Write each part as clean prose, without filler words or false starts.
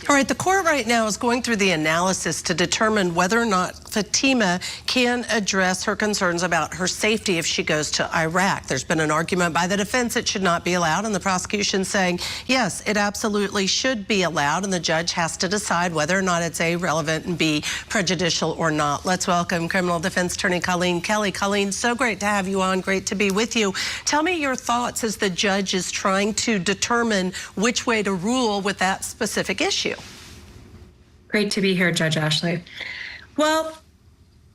All right, the court right now is going through the analysis to determine whether or not Fatima can address her concerns about her safety if she goes to Iraq. There's been an argument by the defense it should not be allowed, and the prosecution saying, yes, it absolutely should be allowed, and the judge has to decide whether or not it's A, relevant, and B, prejudicial or not. Let's welcome criminal defense attorney Colleen Kelley. Colleen, so great to have you on. Great to be with you. Tell me your thoughts as the judge is trying to determine which way to rule with that specific issue. Great to be here, Judge Ashley. Well,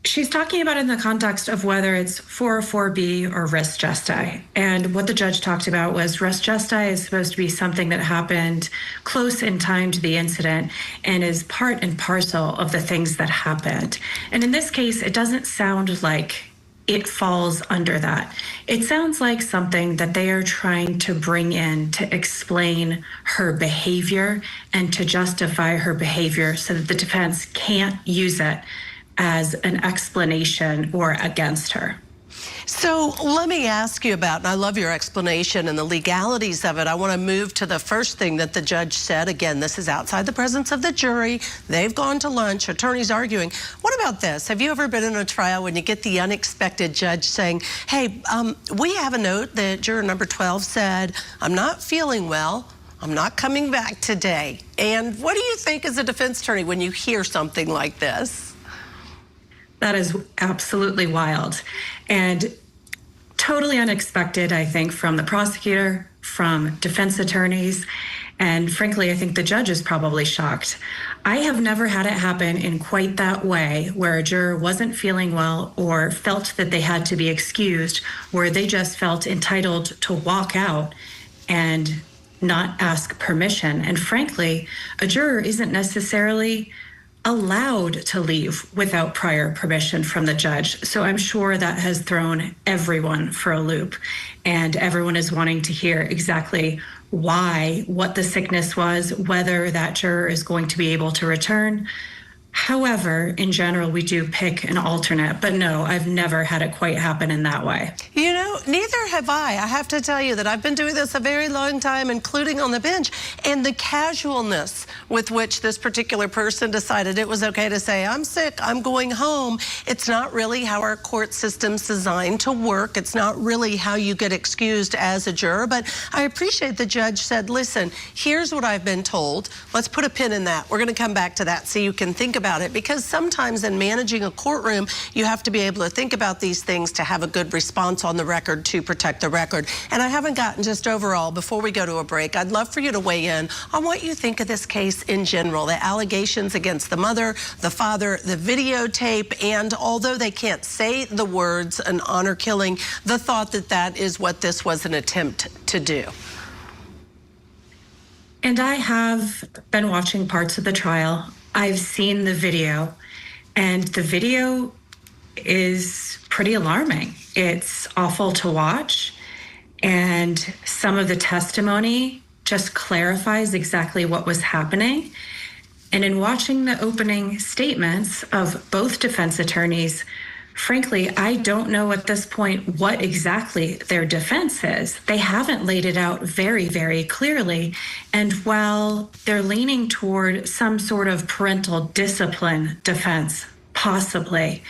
she's talking about it in the context of whether it's 404B or res gestae. And what the judge talked about was res gestae is supposed to be something that happened close in time to the incident and is part and parcel of the things that happened. And in this case, it doesn't sound like it falls under that. It sounds like something that they are trying to bring in to explain her behavior and to justify her behavior so that the defense can't use it as an explanation or against her. So let me ask you about, and I love your explanation and the legalities of it. I want to move to the first thing that the judge said. Again, this is outside the presence of the jury. They've gone to lunch, attorneys arguing. What about this? Have you ever been in a trial when you get the unexpected judge saying, hey, we have a note that juror number 12 said, I'm not feeling well. I'm not coming back today. And what do you think as a defense attorney when you hear something like this? That is absolutely wild and totally unexpected, I think, from the prosecutor, from defense attorneys, and frankly, I think the judge is probably shocked. I have never had it happen in quite that way, where a juror wasn't feeling well or felt that they had to be excused, where they just felt entitled to walk out and not ask permission. And frankly, a juror isn't necessarily allowed to leave without prior permission from the judge. So I'm sure that has thrown everyone for a loop, and everyone is wanting to hear exactly why, what the sickness was, whether that juror is going to be able to return. However, in general, we do pick an alternate, but no, I've never had it quite happen in that way. You know, neither have I. I have to tell you that I've been doing this a very long time, including on the bench, and the casualness with which this particular person decided it was okay to say, I'm sick, I'm going home. It's not really how our court system's designed to work. It's not really how you get excused as a juror, but I appreciate the judge said, listen, here's what I've been told. Let's put a pin in that. We're going to come back to that so you can think about it, because sometimes in managing a courtroom, you have to be able to think about these things to have a good response on the record to protect the record. And I haven't gotten just overall, before we go to a break, I'd love for you to weigh in on what you think of this case in general, the allegations against the mother, the father, the videotape, and although they can't say the words an honor killing, the thought that that is what this was an attempt to do. And I have been watching parts of the trial. I've seen the video, and the video is pretty alarming. It's awful to watch, and some of the testimony just clarifies exactly what was happening. And in watching the opening statements of both defense attorneys, frankly, I don't know at this point what exactly their defense is. They haven't laid it out very, very clearly. And while they're leaning toward some sort of parental discipline defense, possibly,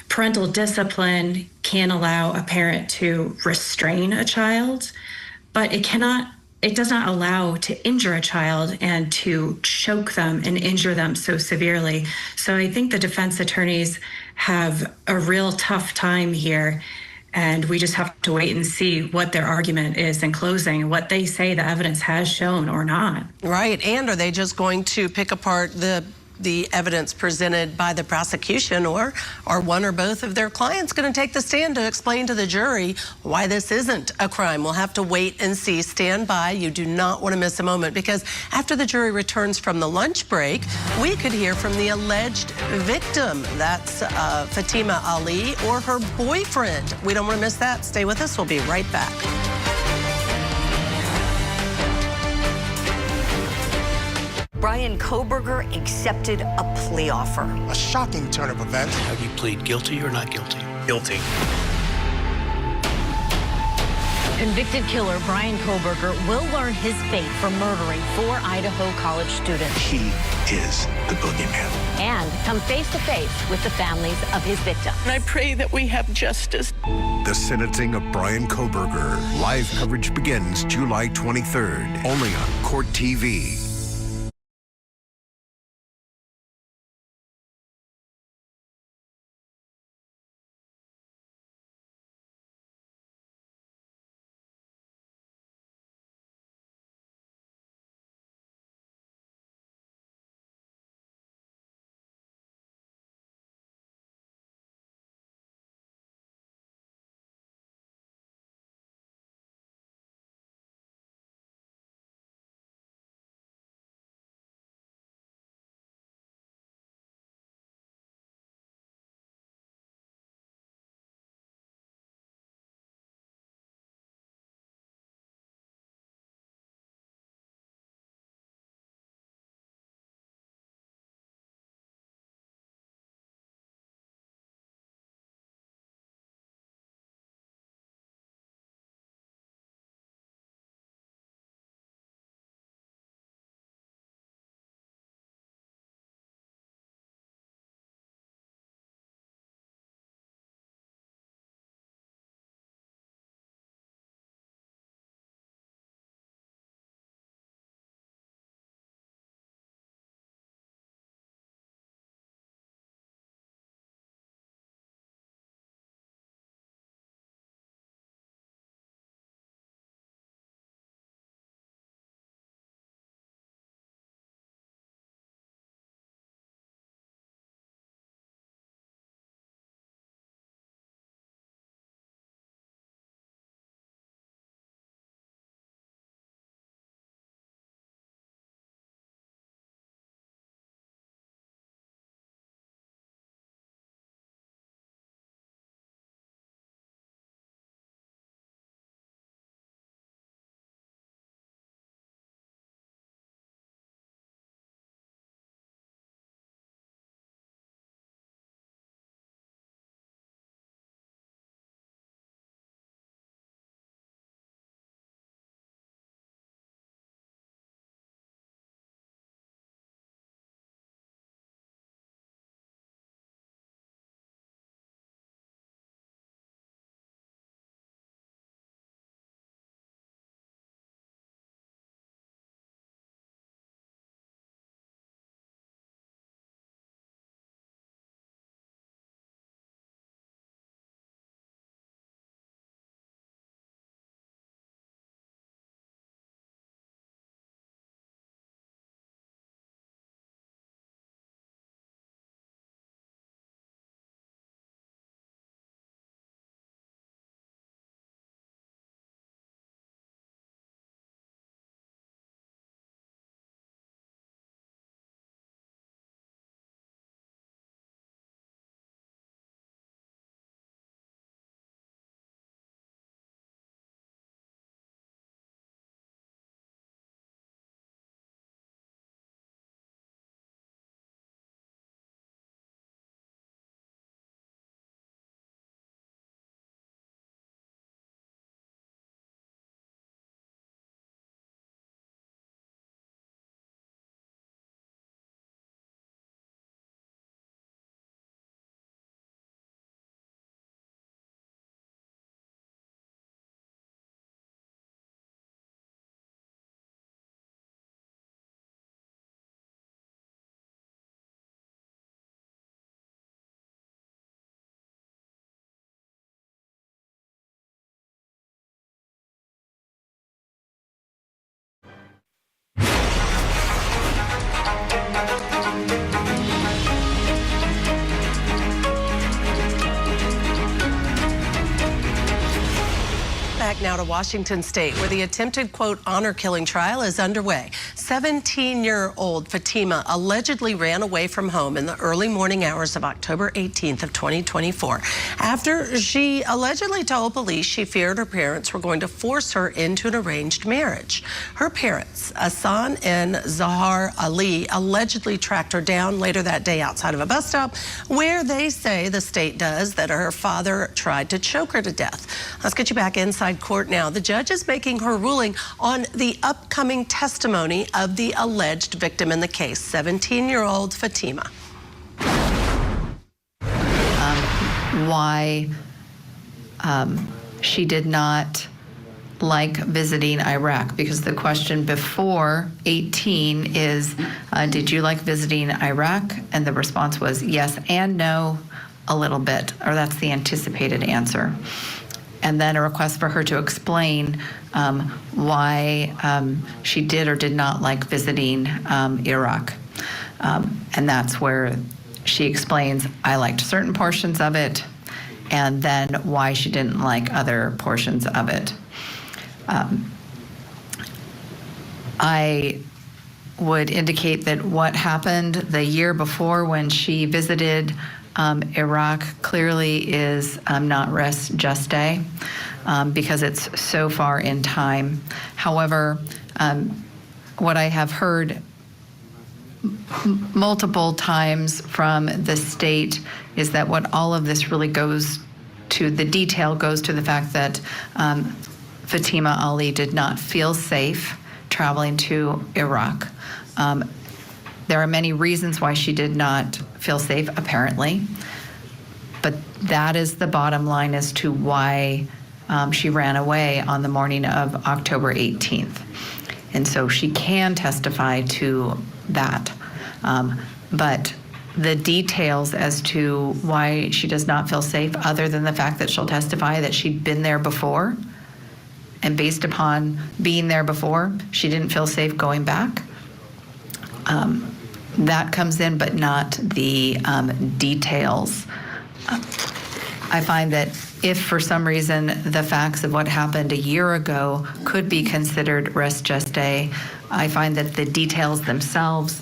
parental discipline can allow a parent to restrain a child, but it does not allow to injure a child and to choke them and injure them so severely. So I think the defense attorneys have a real tough time here, and we just have to wait and see what their argument is in closing and what they say the evidence has shown or not. Right, and are they just going to pick apart the evidence presented by the prosecution, or are one or both of their clients going to take the stand to explain to the jury why this isn't a crime? We'll have to wait and see. Stand by. You do not want to miss a moment, because after the jury returns from the lunch break, we could hear from the alleged victim. That's Fatima Ali or her boyfriend. We don't want to miss that. Stay with us. We'll be right back. Bryan Kohberger accepted a plea offer. A shocking turn of events. Have you plead guilty or not guilty? Guilty. Convicted killer Brian Koberger will learn his fate for murdering 4 Idaho college students He is the boogeyman. and come face to face with the families of his victims. I pray that we have justice. The sentencing of Brian Koberger. Live coverage begins July 23rd, only on Court TV. Back now to Washington State, where the attempted, quote, honor killing trial is underway. 17-year-old Fatima allegedly ran away from home in the early morning hours of October 18th of 2024 after she allegedly told police she feared her parents were going to force her into an arranged marriage. Her parents, Hassan and Zahar Ali, allegedly tracked her down later that day outside of a bus stop where they say the state does that her father tried to choke her to death. Let's get you back inside court now. The judge is making her ruling on the upcoming testimony of the alleged victim in the case, 17-year-old Fatima. Why she did not like visiting Iraq, because the question before 18 is, did you like visiting Iraq? And the response was yes and no, a little bit, or that's the anticipated answer. And then a request for her to explain why she did or did not like visiting Iraq. And that's where she explains, I liked certain portions of it, and then why she didn't like other portions of it. I would indicate that what happened the year before when she visited Iraq clearly is not res juste because it's so far in time. However, what I have heard multiple times from the state is that what all of this really goes to, the detail goes to the fact that Fatima Ali did not feel safe traveling to Iraq. There are many reasons why she did not feel safe, apparently, but that is the bottom line as to why she ran away on the morning of October 18th. And so she can testify to that. But the details as to why she does not feel safe, other than the fact that she'll testify that she'd been there before, and based upon being there before, she didn't feel safe going back. That comes in, but not the details. I find that if for some reason the facts of what happened a year ago could be considered res juste, I find that the details themselves,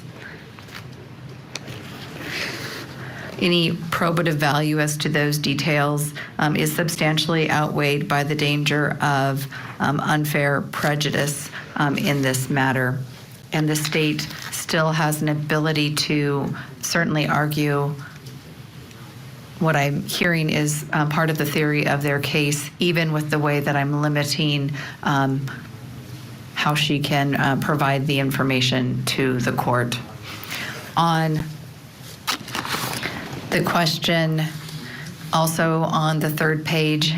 any probative value as to those details is substantially outweighed by the danger of unfair prejudice in this matter. And the state still has an ability to certainly argue what I'm hearing is part of the theory of their case, even with the way that I'm limiting how she can provide the information to the court. On the question also on the third page,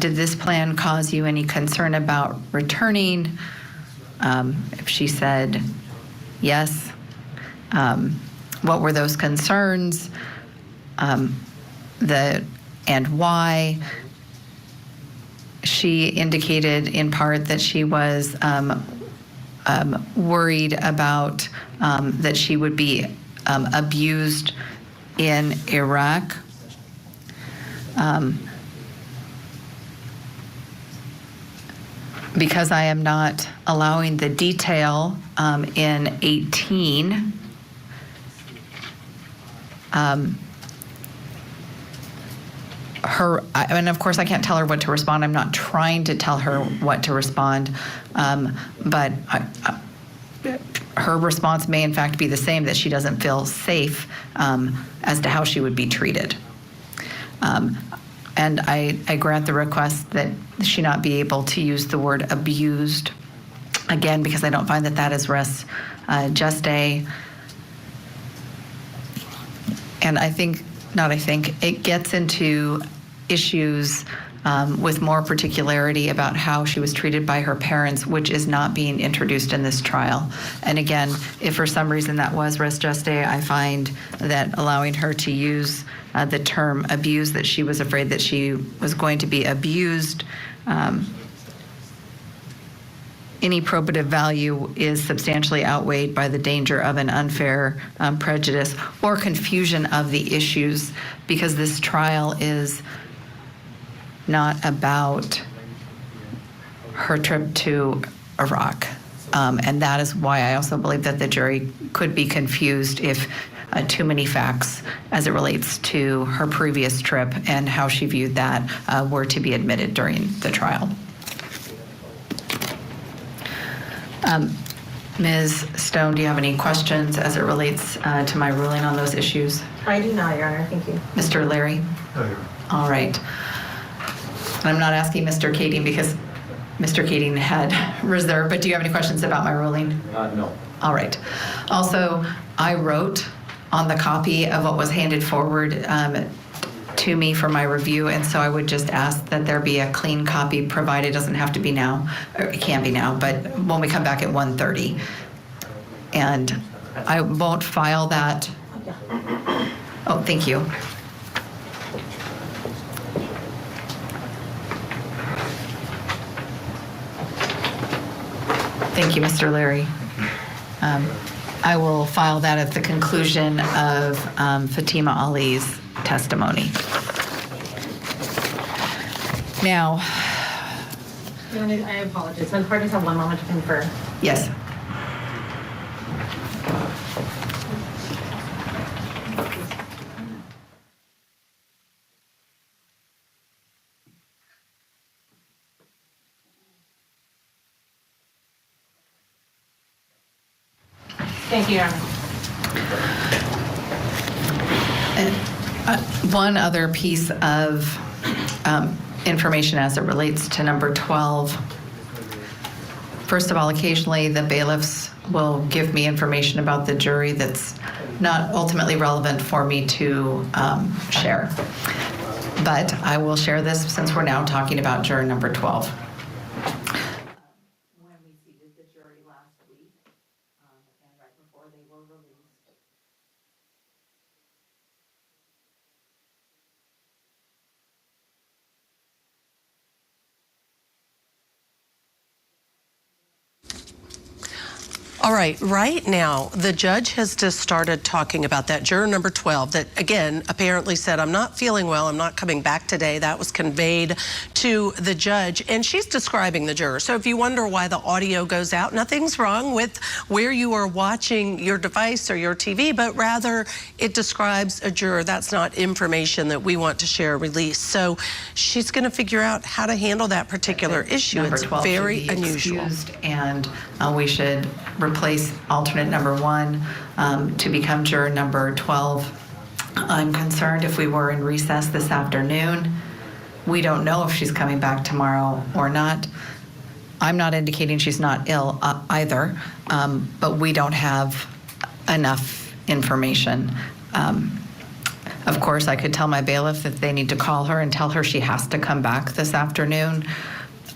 did this plan cause you any concern about returning? If she said yes, what were those concerns? And why? She indicated in part that she was worried about that she would be abused in Iraq. Because I am not allowing the detail in 18, and of course I can't tell her what to respond. I'm not trying to tell her what to respond, but her response may in fact be the same, that she doesn't feel safe as to how she would be treated. And I grant the request that she not be able to use the word abused, again, because I don't find that that is res juste. And it gets into issues with more particularity about how she was treated by her parents, which is not being introduced in this trial. And again, if for some reason that was res juste, I find that allowing her to use the term abuse, that she was afraid that she was going to be abused, any probative value is substantially outweighed by the danger of an unfair prejudice or confusion of the issues, because this trial is not about her trip to Iraq. And that is why I also believe that the jury could be confused if too many facts as it relates to her previous trip and how she viewed that were to be admitted during the trial. Ms. Stone, do you have any questions as it relates to my ruling on those issues? I do not, Your Honor. Thank you. Mr. Leary? No, Your Honor. All right. And I'm not asking Mr. Keating because Mr. Keating had reserved, but do you have any questions about my ruling? No. All right. Also, I wrote on the copy of what was handed forward to me for my review, and so I would just ask that there be a clean copy provided. It doesn't have to be now, or it can be now, but when we come back at 1:30. And I won't file that. Oh, thank you. Thank you, Mr. Leary. I will file that at the conclusion of Fatima Ali's testimony. Now, Your Honor, I apologize. The parties have 1 moment to confer. yes. Thank you, Your Honor. One other piece of information as it relates to number 12. First of all, occasionally the bailiffs will give me information about the jury that's not ultimately relevant for me to share. But I will share this since we're now talking about juror number 12. When we seated the jury last week, and right before they were released, All right now, the judge has just started talking about that juror number 12 that, again, apparently said, I'm not feeling well, I'm not coming back today. That was conveyed to the judge, and she's describing the juror. So if you wonder why the audio goes out, nothing's wrong with where you are watching your device or your TV, but rather it describes a juror. That's not information that we want to share or release. So she's going to figure out how to handle that particular issue. Number It's 12 very should be unusual. excused, and we should replace alternate number 1 to become juror number 12. I'm concerned if we were in recess this afternoon. We don't know if she's coming back tomorrow or not. I'm not indicating she's not ill either, but we don't have enough information. Of course, I could tell my bailiff that they need to call her and tell her she has to come back this afternoon.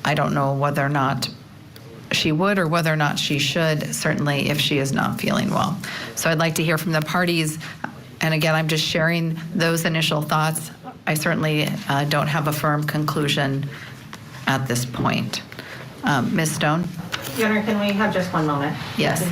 I don't know whether or not she would or whether or not she should, certainly if she is not feeling well. So I'd like to hear from the parties. And again, I'm just sharing those initial thoughts. I certainly don't have a firm conclusion at this point. Ms. Stone? Your Honor, can we have just 1 moment? Yes.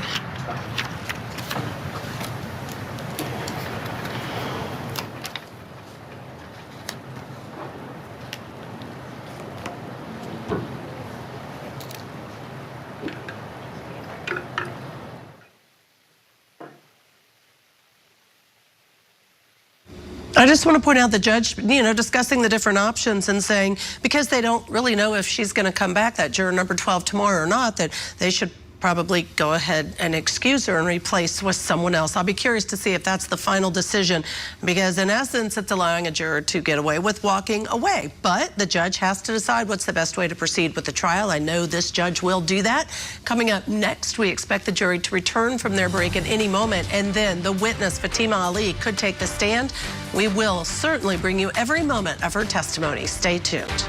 I just want to point out the judge, discussing the different options and saying, because they don't really know if she's going to come back, that juror number 12 tomorrow or not, that they should probably go ahead and excuse her and replace with someone else. I'll be curious to see if that's the final decision, because in essence, it's allowing a juror to get away with walking away. But the judge has to decide what's the best way to proceed with the trial. I know this judge will do that. Coming up next, we expect the jury to return from their break at any moment, and then the witness, Fatima Ali, could take the stand. We will certainly bring you every moment of her testimony. Stay tuned.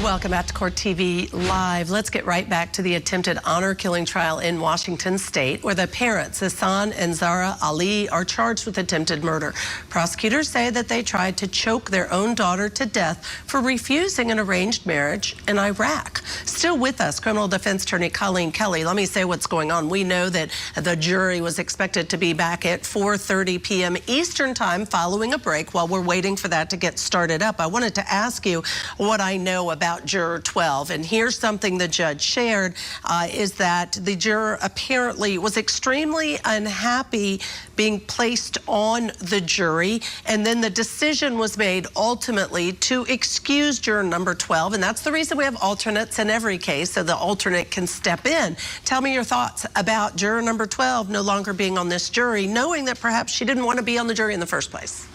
Welcome back to Court TV Live. Let's get right back to the attempted honor killing trial in Washington State, where the parents, Hassan and Zara Ali, are charged with attempted murder. Prosecutors say that they tried to choke their own daughter to death for refusing an arranged marriage in Iraq. Still with us, criminal defense attorney Colleen Kelley. Let me say what's going on. We know that the jury was expected to be back at 4:30 p.m. Eastern time following a break. While we're waiting for that to get started up, I wanted to ask you what I know about Juror 12. And here's something the judge shared, is that the juror apparently was extremely unhappy being placed on the jury, and then the decision was made ultimately to excuse juror number 12, and that's the reason we have alternates in every case, so the alternate can step in. Tell me your thoughts about juror number 12 no longer being on this jury, knowing that perhaps she didn't want to be on the jury in the first place.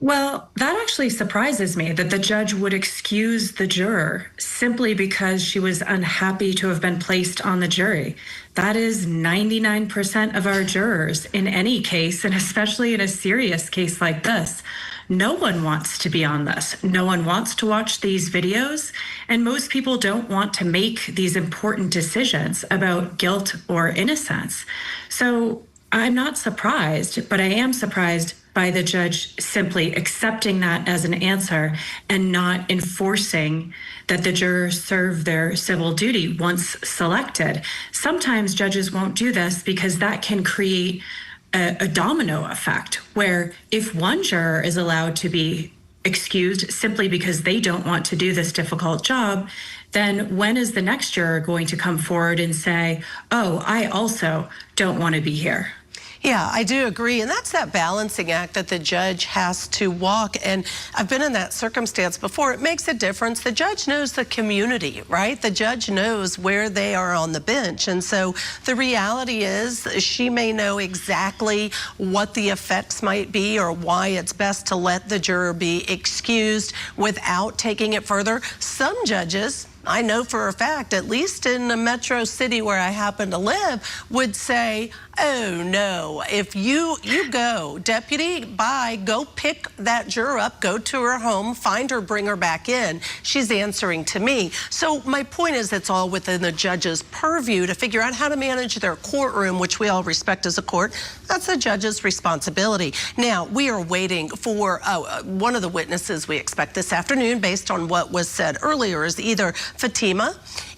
Well, that actually surprises me that the judge would excuse the juror simply because she was unhappy to have been placed on the jury. That is 99% of our jurors in any case, and especially in a serious case like this. No one wants to be on this. No one wants to watch these videos, and most people don't want to make these important decisions about guilt or innocence. So I'm not surprised, but I am surprised by the judge simply accepting that as an answer and not enforcing that the jurors serve their civil duty once selected. Sometimes judges won't do this because that can create a domino effect, where if one juror is allowed to be excused simply because they don't want to do this difficult job, then when is the next juror going to come forward and say, oh, I also don't want to be here? Yeah, I do agree. And that's that balancing act that the judge has to walk. And I've been in that circumstance before. It makes a difference. The judge knows the community, right? The judge knows where they are on the bench. And so the reality is she may know exactly what the effects might be or why it's best to let the juror be excused without taking it further. Some judges, I know for a fact, at least in the metro city where I happen to live, would say, oh no, if you go, deputy, bye, go pick that juror up, go to her home, find her, bring her back in. She's answering to me. So my point is it's all within the judge's purview to figure out how to manage their courtroom, which we all respect as a court. That's the judge's responsibility. Now, we are waiting for one of the witnesses we expect this afternoon, based on what was said earlier, is either Fatima,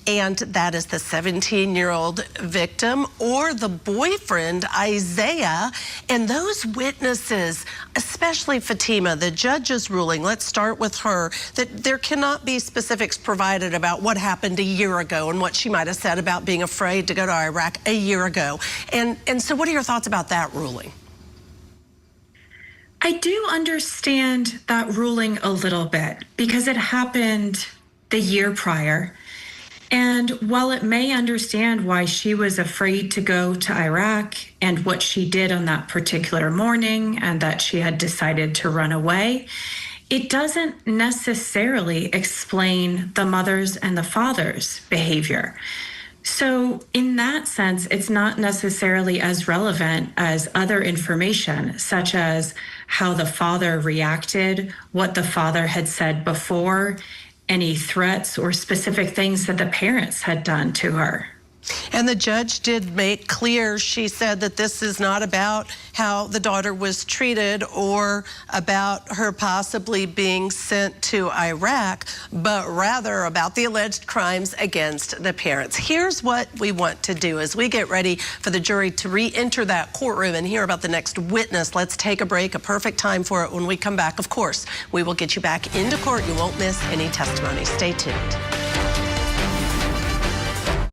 and that is the 17-year-old victim, or the boyfriend, Isaiah. And those witnesses, especially Fatima, the judge's ruling, let's start with her, that there cannot be specifics provided about what happened a year ago and what she might have said about being afraid to go to Iraq a year ago. And so what are your thoughts about that ruling? I do understand that ruling a little bit because it happened the year prior. And while it may understand why she was afraid to go to Iraq and what she did on that particular morning and that she had decided to run away, it doesn't necessarily explain the mother's and the father's behavior. So in that sense, it's not necessarily as relevant as other information, such as how the father reacted, what the father had said before, any threats or specific things that the parents had done to her. And the judge did make clear, she said that this is not about how the daughter was treated or about her possibly being sent to Iraq, but rather about the alleged crimes against the parents. Here's what we want to do as we get ready for the jury to re-enter that courtroom and hear about the next witness. Let's take a break, a perfect time for it. When we come back, of course, we will get you back into court. You won't miss any testimony. Stay tuned.